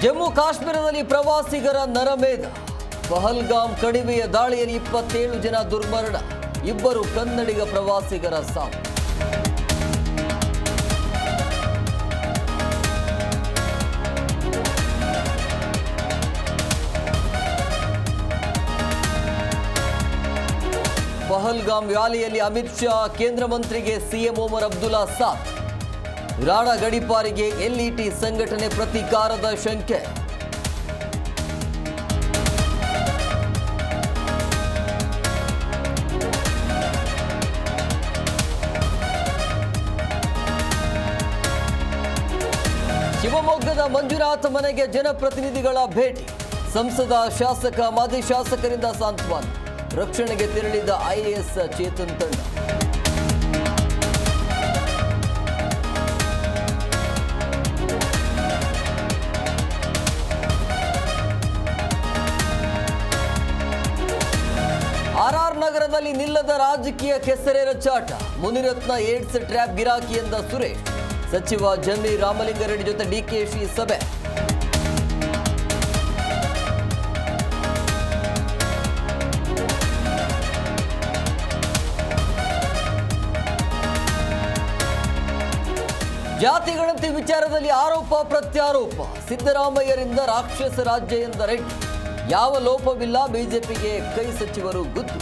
ಜಮ್ಮು ಕಾಶ್ಮೀರದಲ್ಲಿ ಪ್ರವಾಸಿಗರ ನರಮೇಧ. ಪಹಲ್ಗಾಮ್ ಕಣಿವೆಯ ದಾಳಿಯಲ್ಲಿ 27 ಜನ ದುರ್ಮರಣ, 2 ಕನ್ನಡಿಗ ಪ್ರವಾಸಿಗರ ಸಾವು. ಪಹಲ್ಗಾಮ್ ವ್ಯಾಲಿಯಲ್ಲಿ ಅಮಿತ್ ಶಾ, ಕೇಂದ್ರ ಮಂತ್ರಿಗೆ ಸಿಎಂ ಒಮರ್ ಅಬ್ದುಲ್ಲಾ ಸಾಥ್. ರಾಣಾ ಗಡಿಪಾರಿಗೆ ಎಲ್ಇಟಿ ಸಂಘಟನೆ ಪ್ರತೀಕಾರದ ಶಂಕೆ. ಶಿವಮೊಗ್ಗದ ಮಂಜುನಾಥ ಮನೆಗೆ ಜನಪ್ರತಿನಿಧಿಗಳ ಭೇಟಿ. ಸಂಸದ, ಶಾಸಕ, ಮಾಜಿ ಶಾಸಕರಿಂದ ಸಾಂತ್ವನ. ರಕ್ಷಣೆಗೆ ತೆರಳಿದ ಐಎಎಸ್ ಚೇತನ್ ತಂಡ. ಆರ್ಆರ್ ನಗರದಲ್ಲಿ ನಿಲ್ಲದ ರಾಜಕೀಯ ಕೆಸರೆರ ಚಾಟ. ಮುನಿರತ್ನ ಏಡ್ಸ್ ಟ್ರ್ಯಾಪ್ ಗಿರಾಕಿ ಎಂದ ಸುರೇಶ್. ಸಚಿವ ಜಮೀರ್ ರಾಮಲಿಂಗಾರೆಡ್ಡಿ ಜೊತೆ ಡಿಕೆಶಿ ಸಭೆ. ಜಾತಿ ಗಣತಿ ವಿಚಾರದಲ್ಲಿ ಆರೋಪ ಪ್ರತ್ಯಾರೋಪ. ಸಿದ್ದರಾಮಯ್ಯರಿಂದ ರಾಕ್ಷಸ ರಾಜ್ಯ ಎಂದ ರೆಡ್ಡಿ. ಯಾವ ಲೋಪವಿಲ್ಲ, ಬಿಜೆಪಿಗೆ ಕೈ ಸಚಿವರು ಗುದ್ದು.